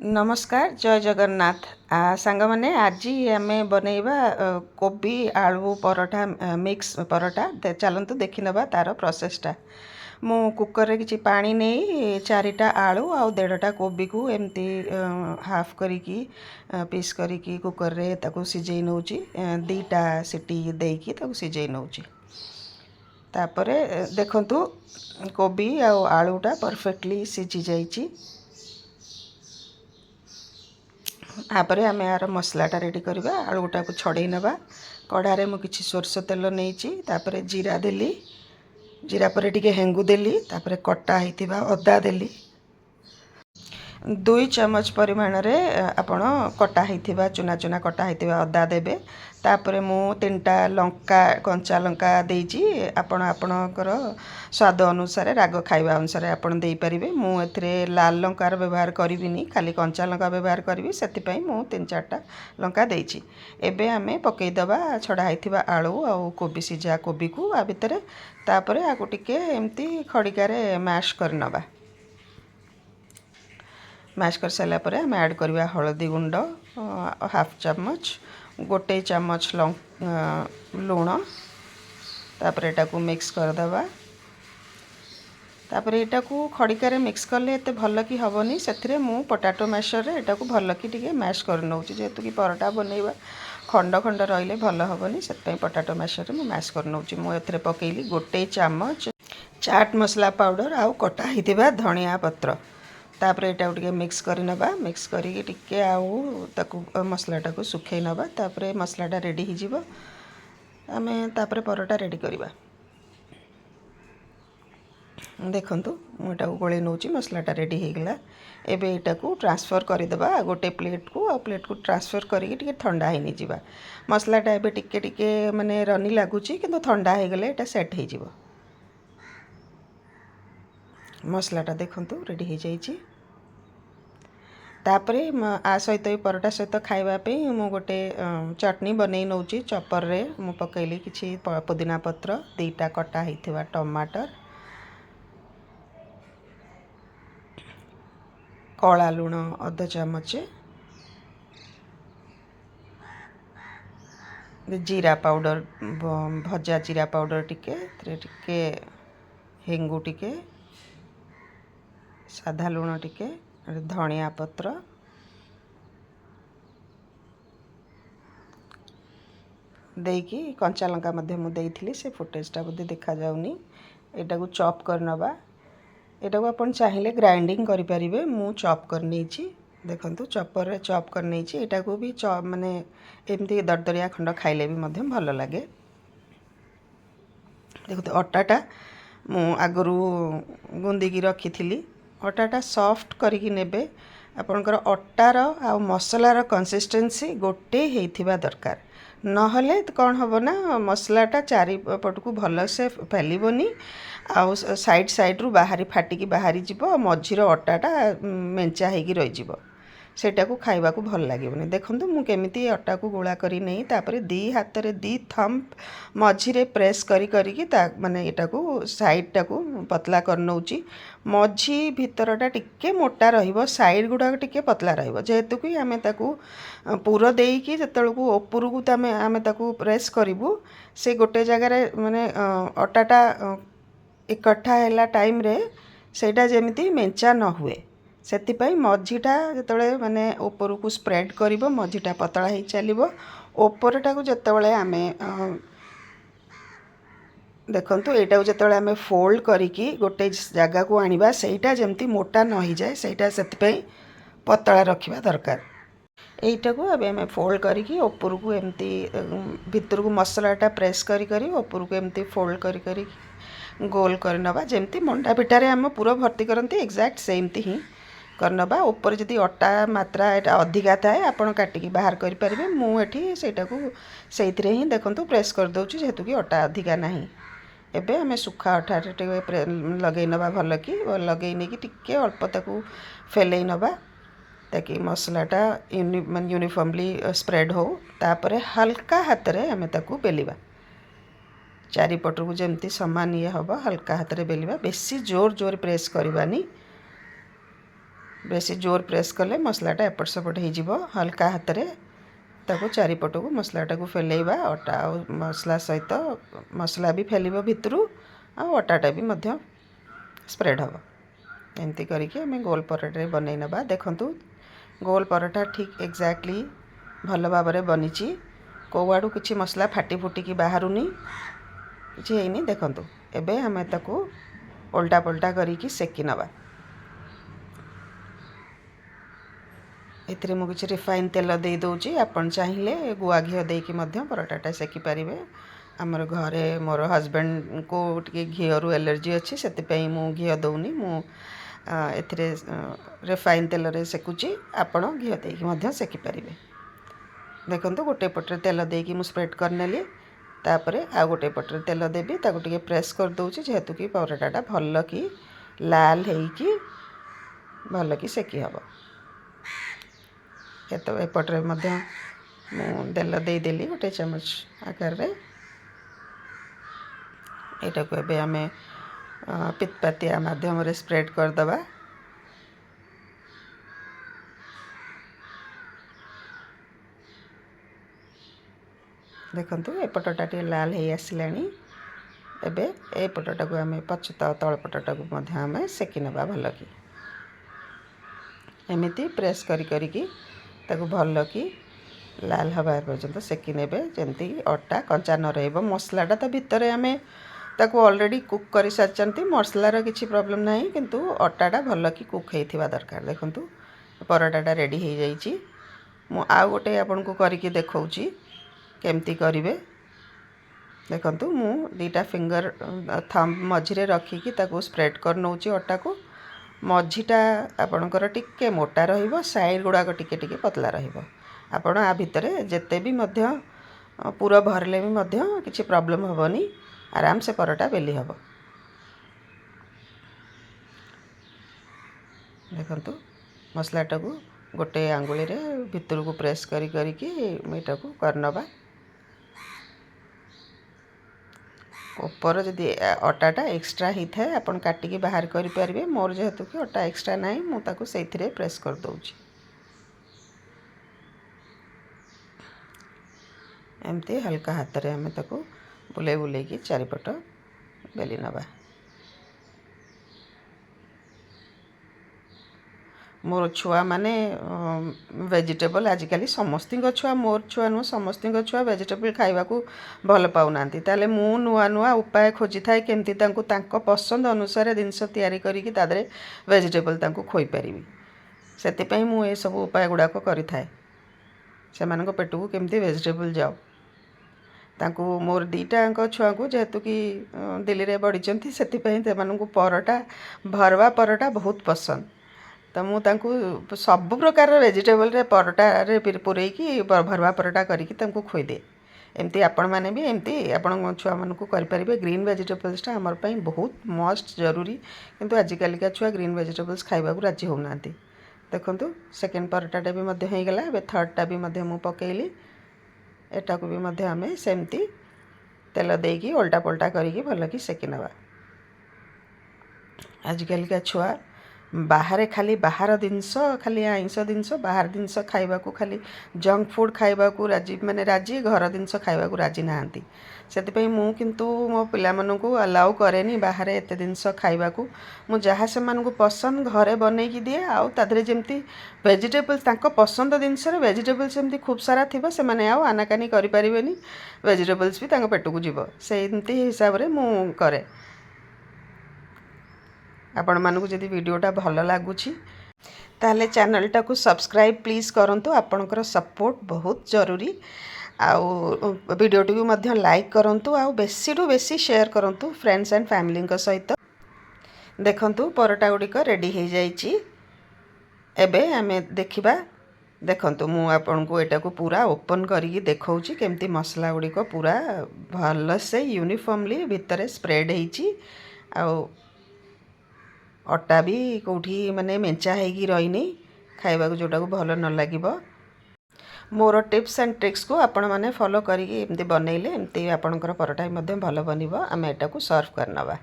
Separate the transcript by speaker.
Speaker 1: नमस्कार जय जगन्नाथ सांग मैंने आज आम बनइबा कोबी आलू परोठा मिक्स परोठा चलतु देखी नवा तार प्रोसेसटा मु कुकर रे किछि पानी नहीं चारिटा आलू आउ 1.5टा कोबी को एमती हाफ करिकी पीस करिकी कुकर रे ताकू सिझेई नउची 2टा सीटी देकी ताकू सिझेई नउची तापरे देखंतु कोबी आउ आलूटा परफेक्टली सिझी जाइची। आपर आम यार मसलाटा रेडी करवा आलूटा को छड़े नवा कढ़ारे मु किछि सोरष तेल नहीं जीरा देली जीरा पर टिके हेंगु देली तापर कटा होइतिबा अदा देली 2 चमच परिमाण रे आपण कटा होइतिबा चुना चुना कटा होइतिबा अदा देबे तापर मु 3टा लंका कंचा लंका देइची आपण आपणकर स्वाद अनुसार राग खाइबा अनुसार आपण देई परिबे। मु एथरे लाल लंकार व्यवहार करिबिनी खाली कंचा लंका व्यवहार करिबी सेति पई मु 3-4टा लंका देइची। एबे आमे पकई दबा छडा होइतिबा आलू आ कोबी सिझा कोबी को आ भितरे तापर आकु टिके एम्ति खड़िकारे मैश करनबा मैश कर सारा पर आम ऐड करवा हलदी गुंड हाफ चमच 1 चमच लुण तापर एटा को मिक्स करदबा तापर एटा को खड़िकारे मिक्स करले एते भल कि हबनी सेथिरे मु पोटैटो मैशर रे एटा को भल कि टिके मैश कर नउची जेतु कि परोटा बनैबा खंड खंड रहिले भल हबनी सेतपई पोटैटो मैशर रे मु मैश कर नउची। मु एथिरे पकेइली 1 चमच चाट मसला पाउडर आउ कटा हितिबा धनिया पत्र तापर एटा उठके मिक्स करी नबा मिक्स करी टिके आउ ताकू मसलाटा को सुखै नबा तापर मसलाटा रेडी ही जिवो आमे तापर परोटा रेडी करबा। देखंतु मोटा को गोळे नउची मसलाटा रेडी हे गेला एबे एटा को ट्रांसफर करि देबा गोटे प्लेट को ट्रांसफर करी टिके ठंडा हे नि जिबा मसलाटा एबे टिके टिके माने रनी लागुची किंतु ठंडा हे गेले एटा सेट हे जिवो। मसलाटा देखंतु रेडी हो जाइए तापरे आ सहित परोटा सहित खावाई मु गोटे चटनी बनई नौची चपर रे मु पकईली किछि पुदीना पत्र 2टा कटा होइथिबा टमाटर कला लुण अध चमच जीरा पाउडर भजा जीरा पाउडर टिके हेंगु टिके साधा लुण टिके धनिया पत्र देकी कंचा लंका मध्य मु देइथिली से फुटेजटा बोधे देखा जाउनी एटा को चॉप करनबा एटा को अपन चाहिले ग्राइंडिंग करि परिबे मु चॉप कर नेछि देखंतु चॉपर रे चॉप कर नेछि एटा को भी चॉप माने एमती दरदरिया खंड खाइले भी मध्य भल लागे। देखो अटाटा मु आगरू गुंदी की रखी थी अटाटा सॉफ्ट करके नेबे आपनकर अटार आ मसलार कंसिस्टेंसी गोटे हेइथिबा दरकार नहले कौन हम ना मसलाटा चारिपट को भल से फैलबनी आउ साइड साइड रु बाहरी फाटिकी बाहरी जीव मझीर अटाटा मेंचा होगी रही सेटा को खाइबा को भल लागेबनी। देखंतु मु केमिति अटा को गोला करी नहीं तापर 2 हाथ रे 2 थंब मझीरे प्रेस करी करी ता माने एटा को साइडटा को पतला कर नउची मझी भीतरटा टिके मोटा रहिबो साइड गुडा टिके पतला रहिबो जेहेतु कि आमे ताकू पूरा देकी जतल को ऊपर को तमे आमे ताकू प्रेस करिवु से गोटे जगह रे माने अटाटा इकट्ठा हैला टाइम रे सेटा जेमिति मेंचा न हुए सेतिपाई मझीटा जतले माने ऊपर को स्प्रेड करिवो मझीटा पतला ही चलिवो ऊपरटा को जतले आमे देखंतु एटा को जतले आमे फोल्ड करिकी गोटे जगह को आनिबा सेटा जेमती मोटा न ही जाए सेटा सेतिपाई पतला रखिबा दरकार। एटा को अबे आमे फोल्ड करिकी ऊपर को एमती भीतर को मसलाटा प्रेस करी करी ऊपर को एमती फोल्ड करी करी गोल करनबा जेमती मंडा पिठारे आम पूरा भर्ती करंती एग्जैक्ट सेमती ही करनबा ऊपर जदि अटा मात्रा एटा अधिका थाए आपण काटिकी बाहर करि परिबे मु एठी सेटा को सेइथिरे ही देखंतु प्रेस कर दउची जेहेतु कि अटा अधिका नाही। एबे हमें सुखा अटा टिके लगै नबा भल कि लगै नै कि टिके अल्प ताकू फेलै नबा ताकि मसलाटा यूनिफॉर्मली स्प्रेड हो तापरे हल्का हाथ रे हमें ताकू बेलिबा चारिपट को जमती सामान ये हम हल्का हाथ रे बेलिबा बेसी जोर जोर प्रेस करवानी बेसी जोर प्रेस कले मसलाटा एपट सेपट हो हल्का हाथ रे ताको चारिपट को मसलाटा को फेलैबा अटा आ मसला सहित मसला भी फेलिबो भितरू आ अटाटा भी मध्य स्प्रेड हम एमती करके आम गोल पराठा बनई नबा। देखंतु गोल पराठा ठीक एक्जाक्टली भल भाव में बनी कौआड़ू किसी मसला फाटी फुटिकी बाहरुनी किसी है देखंतु एबे आम ताको उल्टा पल्टा करिकी सेकी नबा। एथिरे मु किछि रिफाइन तेल दे दउची आपण चाहिए गुआ घी देकी मध्य पराठाटा सेकी पारिबे। आमर घरे मोर हस्बैंड को टे घीरु एलर्जी अच्छी से मु घी दौनी मु एथिरे रिफाइन तेल रे सेकुची आपण घी देकी मध्य सेकी पारिबे। देखंतु गोटे पटरे तेल देकी मु स्प्रेड करनेली तापरे आ गोटे पटरे तेल देबी ताको टिके प्रेस कर दउची जेहेतु कि पराठाटा भल कि लाल हेकी भल कि सेकी हबो। तो एपट्रे मध्य मु तेल देदेली गोटे चमच आकार रे एटा को एबे आमे पितपातिया माध्यम रे स्प्रेड कर दबा। देखंतु ए पटटा टे लाल हे आसिलानी एबे ए पटटा को आमे पछता तळ पटटा को मध्य आमे सेकी नबा भल कि एमिति प्रेस करी करी की ताको भल कि लाल हवा पर्यंत सेकी नेबे जेमती अटा कंचा न रहइबो। मसलाटा तो भितर आमे ताको ऑलरेडी कुक कर सारचंती मसलार किसी प्रॉब्लम नहीं किंतु अटाटा भल कि कुक हेइथिबा दरकार। देखंतु पराठाटा रेडी हो जाइए। मु आ गोटे आपन को करिके देखौची केमती करिवे। देखंतु मु दीटा फिंगर थंब मझिरे रखिकी ताको स्प्रेड कर नउची अटा को मझीटा आपणकर टिके मोटा रहिबो साइड गुड़ाक टिके टिके पतला रहिबो। आपण आ भितरे जेते भी मध्य पूरा भरले भी मध्य किसी प्रॉब्लम हेबनी आराम से पराठा बेली हबो। देखंतु मसलाटा को गोटे आंगुली रे भितर को प्रेस करी करी की मीटा को करनबा। ऊपर जदि अटाटा एक्स्ट्रा ही थाए आपन काटिकी बाहर करि परिबे। मोर जेहेतु कि अटा एक्स्ट्रा नाही मु ताको सेथिरे प्रेस कर दउची। एमती हल्का हाथ रे हमें ताको बुले बुले की चारिपट बेली नबा। मोर छुआ माने वेजिटेबल आजिकली समस्ती छुआ मोर छुआ नुह समस्ती छुआ वेजिटेबल खाइबा को भल पाऊनांती ताले मु नुआ नुआ उपाय खोजी थाए केमती तांको तांको पसंद अनुसार जिनस तैयारी करिकी तादरे वेजिटेबल तांको खोई परिबी। सेति पई मु ए सब उपाय गुडाको करि थाए सेमानको पेटू केमती वेजिटेबल जाओ। तांको मोर दीटा छुआ को जेहेतु कि दिल्ली रे बड़ीचंती सेति पई सेमानको परोटा भरवा परोटा बहुत पसंद। तो मु तांको सब प्रकार वेजिटेबल रे परोटा रे पुरैकी भरवा परोटा करिकी तांको खोई दे। एमती आपण माने भी एमती आपण छुआ मन को करि परिबे। ग्रीन वेजिटेबल्स टा हमर पई बहुत मस्ट जरूरी किंतु आजिकल का छुआ ग्रीन वेजिटेबल्स खाइबा को राजी होउनांती। देखंतु सेकंड परोटाटा भी मध्य हो गला। बे थर्डटा भी मध्य मु पकेइली एटा को भी मध्य हमें सेमती तेल देकी उल्टा पल्टा करिकी भल कि सेकी नबा। आजिकल का छुआ बाहर खाली बाहर जिनस खाली आइंस जिनस बाहर जिनस खाइबा को खाली जंक फूड खाइबा को राजी माने राजी घर जिनस खाइबा को राजी नांती। सेति पई मु किंतु मो पिला मन को अलाउ करेनी बाहर एते जिनस खाइबा को। मु जहाँ से मन को पसंद घरे बनै की दिए आउ तादरे जेमती वेजिटेबल्स तांको पसंद जिनस रे वेजिटेबल्स एमती खूब सारा थिबो से माने आउ आनाकानी करि परिबेनी वेजिटेबल्स भी तांको पेटू को जीवो सेमती हिसाब रे मु करे। आपण मानकु जदि वीडियोटा भल लगुछि ताले चैनलटा को सब्सक्राइब प्लीज करंतु। आपणकर सपोर्ट बहुत जरूरी। आउ वीडियोटी को मध्य लाइक करंतु आउ बेसी टू बेसी शेयर करंतु फ्रेंड्स एंड फैमिली सहित। देखंतु परोटा गुड़िक रेडी हो जाइछि। एबे आमे देखिबा। देखंतु मु आपन को एटा को पूरा ओपन करिकी देखौछि केमती मसला गुड़िक पूरा भल से यूनिफॉर्मली भितरे स्प्रेड हेछि। आउ अटा भी कौटी माने मेंचा हेगी रहीनी खाइबा को जोटा को भल न लागिबो। मोर टिप्स एंड ट्रिक्स को आपण माने फॉलो करिकी एमती बनैले एमती आपणकर परोटा मध्य भल बनिबो। आमे एटा को सर्व करनबा।